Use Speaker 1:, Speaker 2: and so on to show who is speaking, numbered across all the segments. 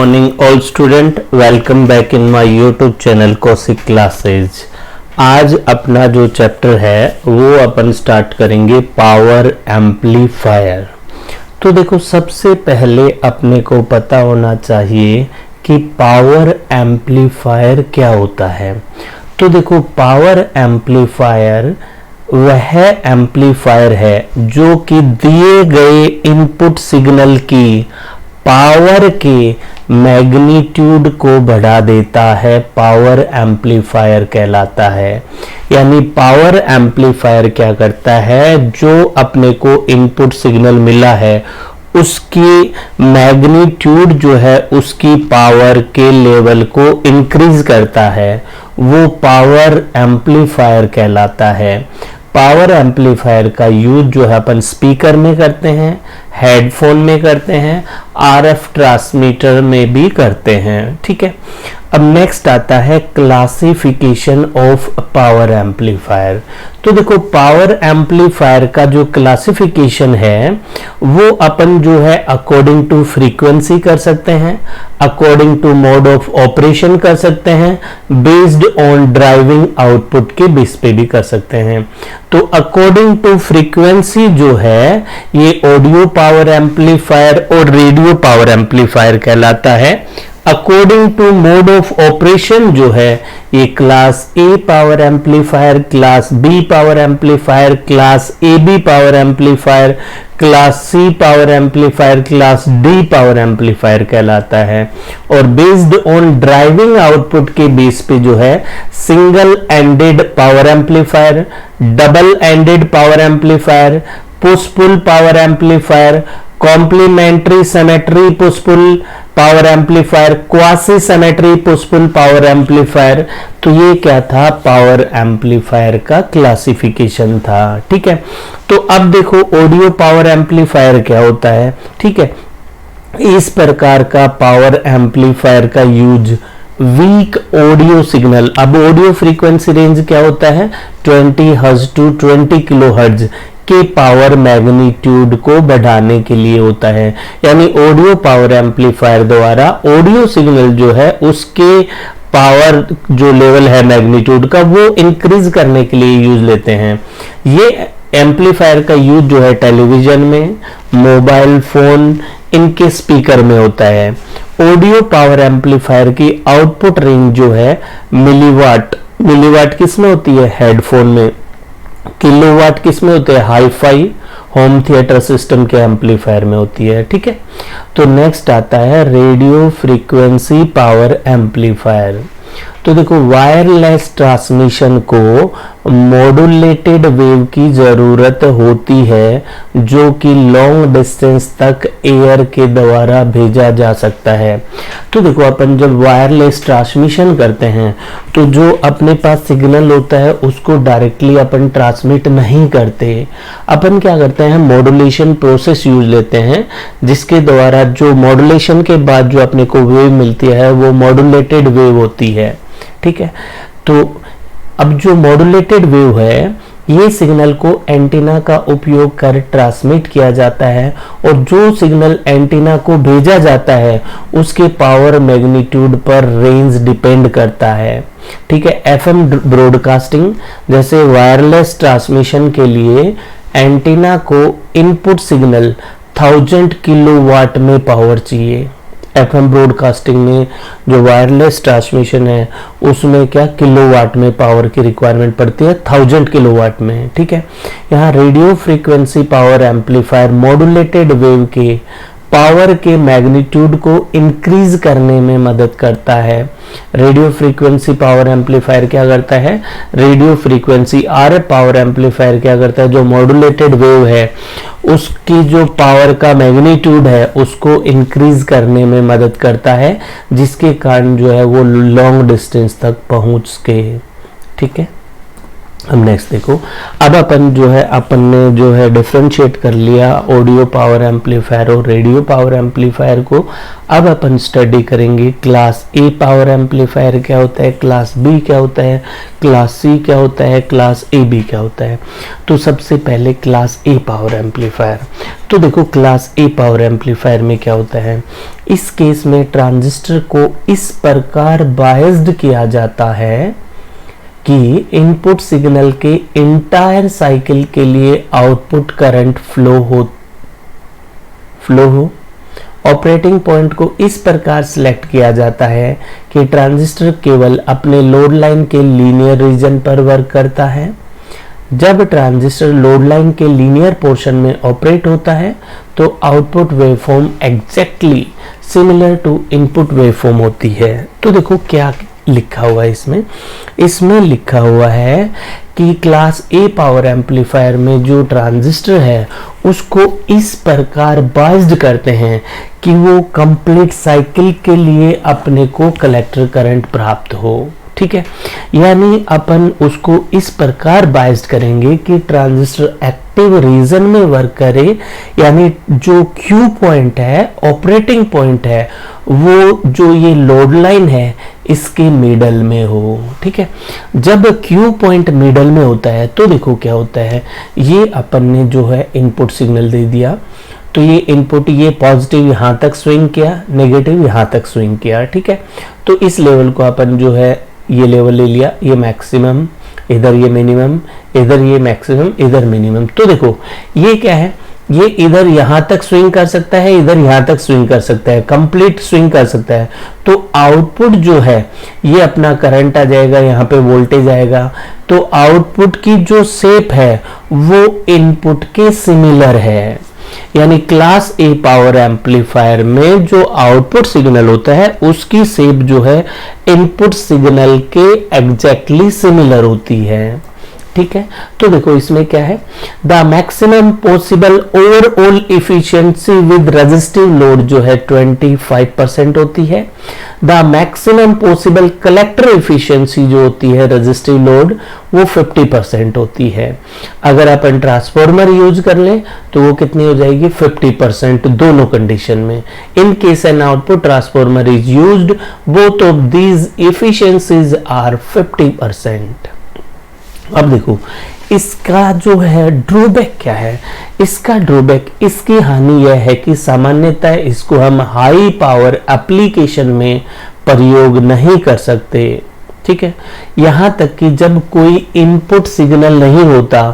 Speaker 1: Morning all student, welcome back in my YouTube channel Kaushik classes. आज अपना जो chapter है वो अपन स्टार्ट करेंगे पावर एम्पलीफायर। तो देखो, सबसे पहले अपने को पता होना चाहिए कि पावर एम्पलीफायर क्या होता है। तो देखो, पावर एम्पलीफायर वह एम्पलीफायर है जो कि दिए गए इनपुट सिग्नल की पावर के मैग्नीट्यूड को बढ़ा देता है, पावर एम्पलीफायर कहलाता है। यानी पावर एम्पलीफायर क्या करता है, जो अपने को इनपुट सिग्नल मिला है उसकी मैग्नीट्यूड जो है उसकी पावर के लेवल को इंक्रीज करता है, वो पावर एम्पलीफायर कहलाता है। पावर एम्पलीफायर का यूज जो है अपन स्पीकर में करते हैं, हेडफोन में करते हैं, आरएफ ट्रांसमीटर में भी करते हैं। ठीक है, अब नेक्स्ट आता है क्लासिफिकेशन ऑफ पावर एम्पलीफायर। तो देखो, पावर एम्पलीफायर का जो क्लासिफिकेशन है वो अपन जो है अकॉर्डिंग टू फ्रीक्वेंसी कर सकते हैं, according to mode of operation कर सकते हैं, बेस्ड ऑन ड्राइविंग आउटपुट के बेस पे भी कर सकते हैं। तो अकॉर्डिंग टू फ्रीक्वेंसी जो है ये ऑडियो पावर एम्पलीफायर और रेडियो पावर एम्पलीफायर कहलाता है। According to mode of operation जो है ये class A power amplifier, class B power amplifier, class A B power amplifier, class C power amplifier, class D power amplifier कहलाता है। और based on driving output के base पे जो है single ended power amplifier, double ended power amplifier, push pull power amplifier, complementary symmetry push pull power amplifier, quasi symmetry push pull power amplifier. तो ये क्या था, पावर एम्पलीफायर का classification था। ठीक है, तो अब देखो ऑडियो पावर एम्पलीफायर क्या होता है। ठीक है, इस प्रकार का पावर एम्पलीफायर का यूज वीक ऑडियो सिग्नल, अब ऑडियो फ्रीक्वेंसी रेंज क्या होता है 20 हर्ट्ज टू 20 किलो हर्ट्ज के पावर मैग्नीट्यूड को बढ़ाने के लिए होता है। यानी ऑडियो पावर एम्पलीफायर द्वारा ऑडियो सिग्नल जो है उसके पावर जो लेवल है मैग्नीट्यूड का वो इंक्रीज करने के लिए यूज लेते हैं। ये एम्पलीफायर का यूज जो है टेलीविजन में, मोबाइल फोन, इनके स्पीकर में होता है। ऑडियो पावर एम्पलीफायर की आउटपुट रेंज जो है मिलीवाट, मिलीवाट किसमें होती है हेडफोन में, किलोवाट किसमें होते हैं हाईफाई होम थिएटर सिस्टम के एम्पलीफायर में होती है। ठीक है, तो नेक्स्ट आता है रेडियो फ्रीक्वेंसी पावर एम्पलीफायर। तो देखो, वायरलेस ट्रांसमिशन को मॉड्यूलेटेड वेव की जरूरत होती है जो कि लॉन्ग डिस्टेंस तक एयर के द्वारा भेजा जा सकता है। तो देखो, अपन जब वायरलेस ट्रांसमिशन करते हैं तो जो अपने पास सिग्नल होता है उसको डायरेक्टली अपन ट्रांसमिट नहीं करते, अपन क्या करते हैं मॉड्यूलेशन प्रोसेस यूज लेते हैं, जिसके द्वारा जो मॉड्यूलेशन के बाद जो अपने को वेव मिलती है वो मॉड्यूलेटेड वेव होती है। ठीक है, तो अब जो मॉड्यूलेटेड वेव है ये सिग्नल को एंटीना का उपयोग कर ट्रांसमिट किया जाता है और जो सिग्नल एंटीना को भेजा जाता है उसके पावर मैग्नीट्यूड पर रेंज डिपेंड करता है। ठीक है, एफएम ब्रॉडकास्टिंग जैसे वायरलेस ट्रांसमिशन के लिए एंटीना को इनपुट सिग्नल 1000 किलोवाट में पावर चाहिए। एफएम ब्रॉडकास्टिंग में जो वायरलेस ट्रांसमिशन है उसमें क्या किलोवाट में पावर की रिक्वायरमेंट पड़ती है, 1000 किलोवाट में। ठीक है, यहाँ radio frequency power amplifier modulated wave के पावर के मैग्नीट्यूड को इंक्रीज करने में मदद करता है। रेडियो फ्रीक्वेंसी पावर एम्पलीफायर क्या करता है, radio frequency RF power amplifier क्या करता है, जो मॉड्यूलेटेड वेव है उसकी जो पावर का मैग्नीट्यूड है उसको इंक्रीज करने में मदद करता है, जिसके कारण जो है वो लॉन्ग डिस्टेंस तक पहुंच सके। ठीक है, अब नेक्स्ट देखो, अब अपन ने जो है डिफरेंशिएट कर लिया ऑडियो पावर एम्पलीफायर और रेडियो पावर एम्पलीफायर को। अब अपन स्टडी करेंगे क्लास ए पावर एम्पलीफायर क्या होता है, क्लास बी क्या होता है, क्लास सी क्या होता है, क्लास ए बी क्या होता है। तो सबसे पहले क्लास ए पावर एम्पलीफायर। तो देखो, क्लास ए पावर एम्पलीफायर में क्या होता है, इस केस में ट्रांजिस्टर को इस प्रकार बायस्ड किया जाता है कि इनपुट सिग्नल के इंटायर साइकिल के लिए आउटपुट करंट फ्लो हो। ऑपरेटिंग पॉइंट को इस प्रकार सिलेक्ट किया जाता है कि ट्रांजिस्टर केवल अपने लोड लाइन के लीनियर रीजन पर वर्क करता है। जब ट्रांजिस्टर लोड लाइन के लीनियर पोर्शन में ऑपरेट होता है तो output waveform exactly similar to input waveform होती है। तो देखो क्या लिखा हुआ है इसमें लिखा हुआ है कि क्लास ए पावर एम्पलीफायर में जो ट्रांजिस्टर है उसको इस प्रकार बायस्ड करते हैं कि वो कंप्लीट साइकिल के लिए अपने को कलेक्टर करंट प्राप्त हो। ठीक है, यानी अपन उसको इस प्रकार बायस्ड करेंगे कि ट्रांजिस्टर एक्टिव रीजन में वर्क करे, यानी जो क्यू पॉइंट है, ऑपरेटिंग पॉइंट है, वो जो ये लोड लाइन है इसके मिडल में हो। ठीक है, जब क्यू पॉइंट मिडल में होता है तो देखो क्या होता है, ये अपन ने जो है इनपुट सिग्नल दे दिया, तो ये इनपुट ये पॉजिटिव यहां तक स्विंग किया, नेगेटिव यहां तक स्विंग किया। ठीक है, तो इस लेवल को अपन जो है ये लेवल ले लिया, ये मैक्सिमम, इधर ये मिनिमम, इधर ये मैक्सिमम, इधर मिनिमम। तो देखो ये क्या है, ये इधर यहां तक स्विंग कर सकता है, इधर यहां तक स्विंग कर सकता है, कंप्लीट स्विंग कर सकता है। तो आउटपुट जो है ये अपना करंट आ जाएगा, यहाँ पे वोल्टेज आएगा, तो आउटपुट की जो शेप है वो इनपुट के सिमिलर है। यानी क्लास ए पावर एम्पलीफायर में जो आउटपुट सिग्नल होता है उसकी शेप जो है इनपुट सिग्नल के एग्जैक्टली सिमिलर होती है। ठीक है, तो देखो इसमें क्या है, the maximum possible overall efficiency with resistive load जो है 25% होती है। The maximum possible collector efficiency जो होती है रेजिस्टिव लोड वो 50% होती है। अगर अपन ट्रांसफॉर्मर यूज कर लें तो वो कितनी हो जाएगी, 50% दोनों कंडीशन में। In case an output transformer is used both of these efficiencies are 50%। अब देखो इसका जो है ड्रॉबैक क्या है, इसका ड्रॉबैक, इसकी हानि यह है कि सामान्यतः इसको हम हाई पावर एप्लीकेशन में प्रयोग नहीं कर सकते। ठीक है, यहां तक कि जब कोई इनपुट सिग्नल नहीं होता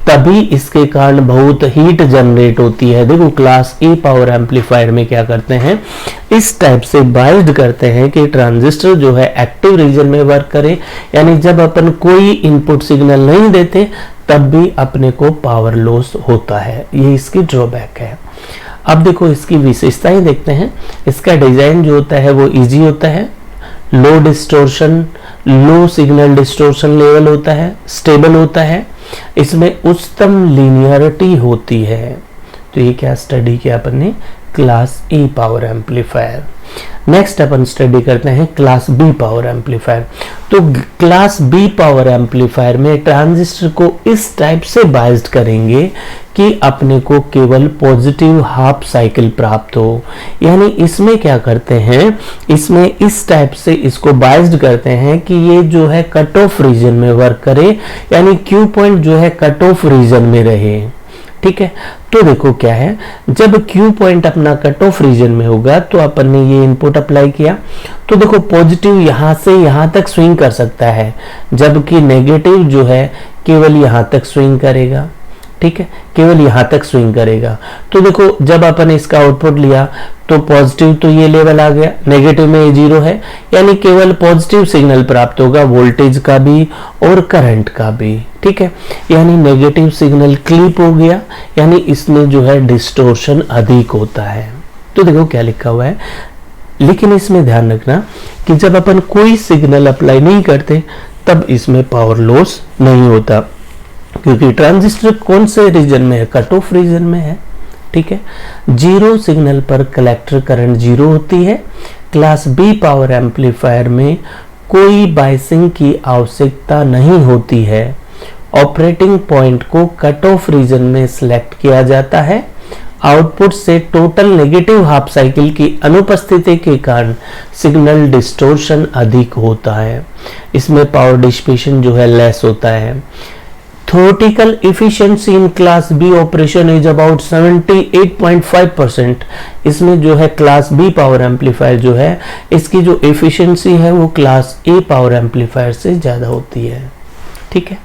Speaker 1: तभी इसके कारण बहुत हीट जनरेट होती है। देखो क्लास ए पावर एम्पलीफायर में क्या करते हैं, इस टाइप से बायस्ड करते हैं कि ट्रांजिस्टर जो है एक्टिव रीजन में वर्क करे, यानी जब अपन कोई इनपुट सिग्नल नहीं देते तब भी अपने को पावर लॉस होता है। ये इसकी ड्रॉबैक है। अब देखो इसकी विशेषताएं देखते हैं। इसका डिजाइन जो होता है वो इजी होता है, low distortion, low signal distortion level होता है, स्टेबल होता है, इसमें उच्चतम लीनियरिटी होती है। तो ये क्या स्टडी किया अपन ने, class A power amplifier. Next upon study करते हैं क्लास बी पावर एम्पलीफायर। तो क्लास बी पावर एम्पलीफायर में ट्रांजिस्टर को इस टाइप से बायस्ड करेंगे कि अपने को केवल पॉजिटिव हाफ साइकिल प्राप्त हो। यानी इसमें क्या करते हैं, इसमें इस टाइप से इसको बायस्ड करते हैं कि ये जो है कट ऑफ रीजन में वर्क करे, यानी क्यू पॉइंट जो है कट ऑफ रीजन में रहे। ठीक है, तो देखो क्या है, जब क्यू पॉइंट अपना कट ऑफ रीजन में होगा तो अपन ने ये इनपुट अप्लाई किया, तो देखो पॉजिटिव यहां से यहां तक स्विंग कर सकता है, जबकि नेगेटिव जो है केवल यहां तक स्विंग करेगा। ठीक है, केवल यहां तक स्विंग करेगा। तो देखो जब अपन इसका आउटपुट लिया तो पॉजिटिव तो ये लेवल आ गया, नेगेटिव में ये 0 है, यानी केवल पॉजिटिव सिग्नल प्राप्त होगा, वोल्टेज का भी और करंट का भी। ठीक है, यानी नेगेटिव सिग्नल क्लिप हो गया, यानी इसमें जो है डिस्टोर्शन अधिक होता है। तो देखो क्या लिखा हुआ है, लेकिन इसमें ध्यान रखना कि जब अपन कोई सिग्नल अप्लाई नहीं करते तब इसमें पावर लॉस नहीं होता, क्योंकि ट्रांजिस्टर कौन से रीजन में है, कट ऑफ रीजन में है। ठीक है, 0 सिग्नल पर कलेक्टर करंट 0 होती है। क्लास बी पावर एम्पलीफायर में कोई बायसिंग की आवश्यकता नहीं होती है। ऑपरेटिंग पॉइंट को कट ऑफ रीजन में सिलेक्ट किया जाता है। आउटपुट से टोटल नेगेटिव हाफ साइकिल की अनुपस्थिति के कारण सिग्नल डिस्टोर्शन अधिक होता है। इसमें पावर डिसिपेशन जो है लेस होता है। theoretical efficiency in class B operation is about 78.5%। इसमें जो है क्लास B पावर एम्पलीफायर जो है इसकी जो एफिशिएंसी है वो क्लास A पावर एम्पलीफायर से ज़्यादा होती है। ठीक है,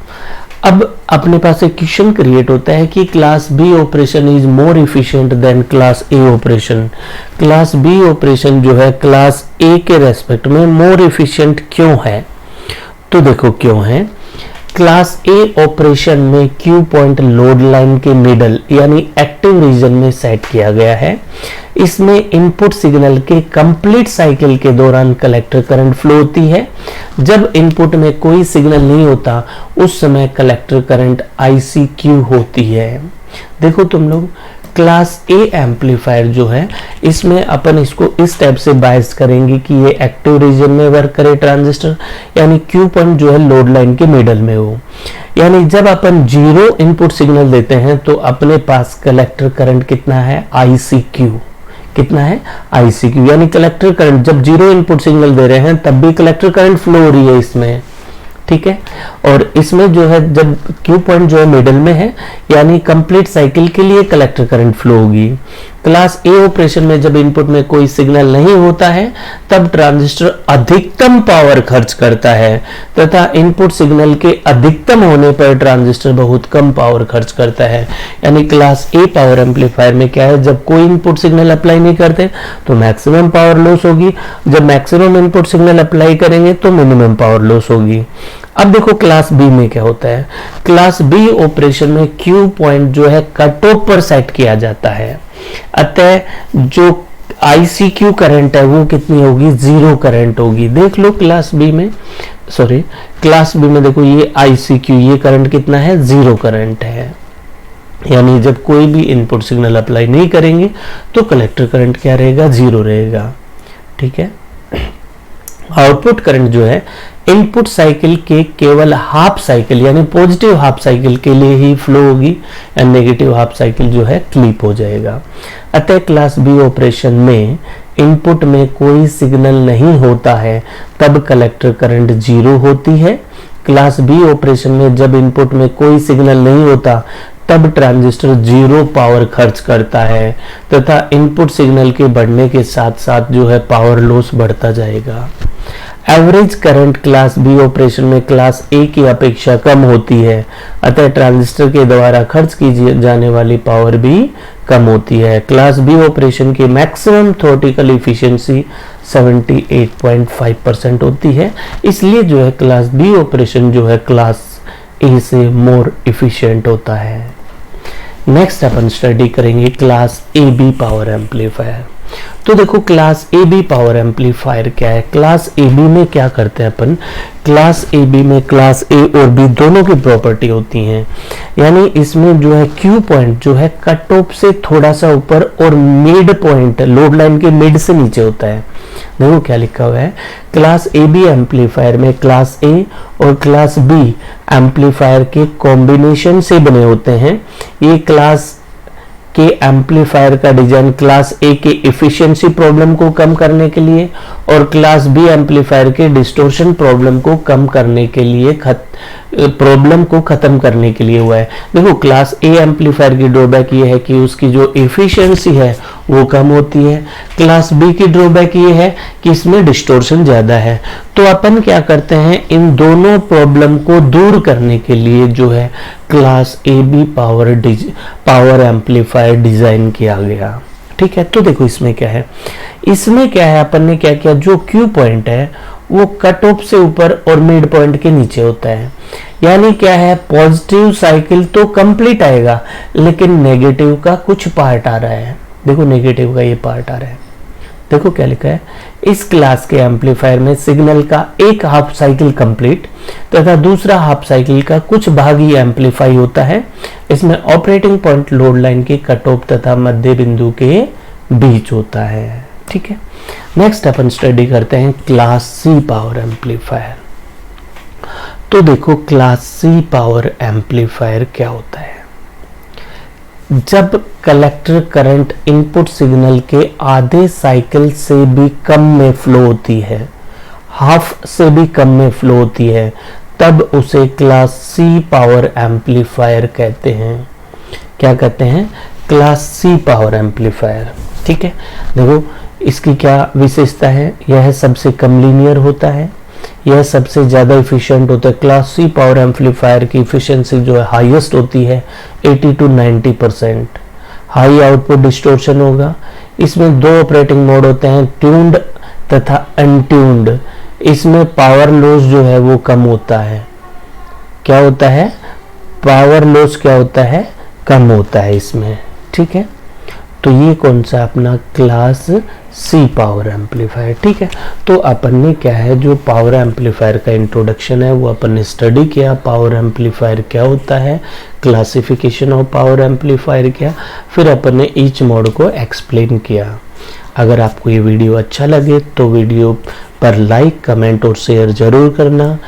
Speaker 1: अब अपने पास एक क्वेश्चन क्रिएट होता है कि class B operation is more efficient than class A operation. Class B operation जो है क्लास A के रेस्पेक्ट में मोर इफिशिएंट क्यों है? तो देखो क्यों है। क्लास A ऑपरेशन में Q पॉइंट लोड लाइन के मिडल यानी एक्टिव रीजन में सेट किया गया है। इसमें इनपुट सिग्नल के कंप्लीट साइकिल के दौरान कलेक्टर करंट फ्लो होती है। जब इनपुट में कोई सिग्नल नहीं होता उस समय कलेक्टर करंट ICQ होती है। देखो तुम लोग, क्लास A एम्पलीफायर जो है इसमें अपन इसको इस टाइप से बायस करेंगे कि ये एक्टिव रीजन में वर्क करे ट्रांजिस्टर, यानी Q पॉइंट जो है लोड लाइन के मिडल में हो। यानी जब अपन जीरो इनपुट सिग्नल देते हैं तो अपने पास कलेक्टर करंट कितना है? ICQ। कितना है? ICQ। यानी कलेक्टर करंट जब जीरो इनपुट सिग्नल दे रहे हैं तब भी कलेक्टर करंट फ्लो हो रही है इसमें। ठीक है, और इसमें जो है जब Q पॉइंट जो है मिडल में है यानी कंप्लीट साइकिल के लिए कलेक्टर करंट फ्लो होगी। क्लास A ऑपरेशन में जब इनपुट में कोई सिग्नल नहीं होता है तब ट्रांजिस्टर अधिकतम पावर खर्च करता है तथा इनपुट सिग्नल के अधिकतम होने पर ट्रांजिस्टर बहुत कम पावर खर्च करता है। यानी क्लास A पावर एम्पलीफायर में क्या है, जब कोई इनपुट सिग्नल अप्लाई नहीं करते तो मैक्सिमम पावर लॉस होगी, जब मैक्सिमम इनपुट सिग्नल अप्लाई करेंगे तो मिनिमम पावर लॉस होगी। अब देखो क्लास B में क्या होता है। क्लास B ऑपरेशन में Q पॉइंट जो है कट ऑफ पर सेट किया जाता है, अतः जो ICQ करंट है वो कितनी होगी? जीरो करंट होगी। देख लो क्लास B में, सॉरी क्लास B में देखो ये ICQ, ये करंट कितना है? जीरो करंट है। यानी जब कोई भी इनपुट सिग्नल अप्लाई नहीं करेंगे तो कलेक्टर करंट क्या रहेगा? जीरो रहेगा। ठीक है, आउटपुट करंट जो है इनपुट साइकिल के केवल हाफ साइकिल यानी पॉजिटिव हाफ साइकिल के लिए ही फ्लो होगी या नेगेटिव हाफ साइकिल जो है क्लिप हो जाएगा। अतः क्लास B ऑपरेशन में इनपुट में कोई सिग्नल नहीं होता है तब कलेक्टर करंट जीरो होती है। क्लास B ऑपरेशन में जब इनपुट में कोई सिग्नल नहीं होता तब ट्रांजिस्टर जीरो पावर खर्च करता है तथा इनपुट सिग्नल के बढ़ने के साथ साथ जो है पावर लॉस बढ़ता जाएगा। Average current class B operation में क्लास A की अपेक्षा कम होती है, अतः ट्रांजिस्टर के द्वारा खर्च की जाने वाली पावर भी कम होती है। क्लास B ऑपरेशन की मैक्सिमम थ्योरेटिकल इफिशिएंसी 78.5% होती है, इसलिए जो है क्लास B ऑपरेशन जो है क्लास A से मोर इफिशिएंट होता है। नेक्स्ट अपन स्टडी करेंगे क्लास AB पावर एम्पलीफायर। तो देखो क्लास AB पावर एम्पलीफायर क्या है। क्लास AB में क्या करते हैं अपन? क्लास AB में क्लास A और B दोनों की प्रॉपर्टी होती हैं, यानी इसमें जो है Q पॉइंट जो है कट ऑफ से थोड़ा सा ऊपर और मिड पॉइंट लोड लाइन के मिड से नीचे होता है। देखो क्या लिखा हुआ है, क्लास AB एम्पलीफायर में क्लास A और क्लास B एम्पलीफायर के कॉम्बिनेशन से बने होते हैं। ये क्लास के एम्पलीफायर का डिजाइन क्लास A के एफिशिएंसी प्रॉब्लम को कम करने के लिए और क्लास B एम्पलीफायर के डिस्टॉर्शन प्रॉब्लम को कम करने के लिए प्रॉब्लम को खत्म करने के लिए हुआ है। देखो क्लास A एम्पलीफायर की ड्रॉबैक ये है कि उसकी जो एफिशिएंसी है वो कम होती है। क्लास B की ड्रॉबैक ये है कि इसमें डिस्टॉर्शन ज्यादा है। तो अपन क्या करते हैं, इन दोनों प्रॉब्लम को दूर करने के लिए जो है class AB power amplifier design किया गया। ठीक है, तो देखो इसमें क्या है, अपन ने क्या किया, जो Q पॉइंट है वो कट ऑफ से ऊपर और मिड पॉइंट के नीचे होता है। यानी क्या है, पॉजिटिव साइकिल तो कंप्लीट आएगा लेकिन नेगेटिव का कुछ पार्ट आ रहा है। देखो नेगेटिव का ये पार्ट आ रहा है। देखो क्या लिखा है, इस क्लास के एम्पलीफायर में सिग्नल का एक हाफ साइकिल कंप्लीट तथा दूसरा हाफ साइकिल का कुछ भाग ही एम्पलीफाई होता है। इसमें ऑपरेटिंग पॉइंट लोड लाइन के कट ऑफ तथा मध्य बिंदु के बीच होता है। ठीक है, नेक्स्ट अपन स्टडी करते हैं क्लास C पावर एम्पलीफायर। तो देखो क्लास C पावर एम्पलीफायर क्या होता है। जब कलेक्टर करंट इनपुट सिग्नल के आधे साइकिल से भी कम में फ्लो होती है, हाफ से भी कम में फ्लो होती है, तब उसे क्लास सी पावर एम्पलीफायर कहते हैं। क्या कहते हैं? Class C power amplifier. ठीक है, देखो इसकी क्या विशेषता है? यह सबसे कम लीनियर होता है, यह सबसे ज़्यादा इफिशिएंट होता है। क्लास सी पावर एम्पलीफायर की इफिशिएंसी जो है हाईएस्ट होती है 80 to 90%। हाई आउटपुट डिस्टोर्शन होगा। इसमें दो ऑपरेटिंग मोड होते हैं, ट्यून्ड तथा अनट्यून्ड। इसमें पावर लॉस जो है वो कम होता है। क्या होता है? पावर लॉस क्या होता है? कम होता है इसमें। ठीक है, तो ये कौन सा अपना क्लास सी पावर एम्पलीफायर। ठीक है, तो अपन ने क्या है, जो पावर एम्पलीफायर का इंट्रोडक्शन है वो अपन ने स्टडी किया। पावर एम्पलीफायर क्या होता है, क्लासिफिकेशन ऑफ पावर एम्पलीफायर क्या, फिर अपन ने ईच मोड को एक्सप्लेन किया। अगर आपको ये वीडियो अच्छा लगे तो वीडियो पर लाइक, कमेंट और शेयर जरूर करना।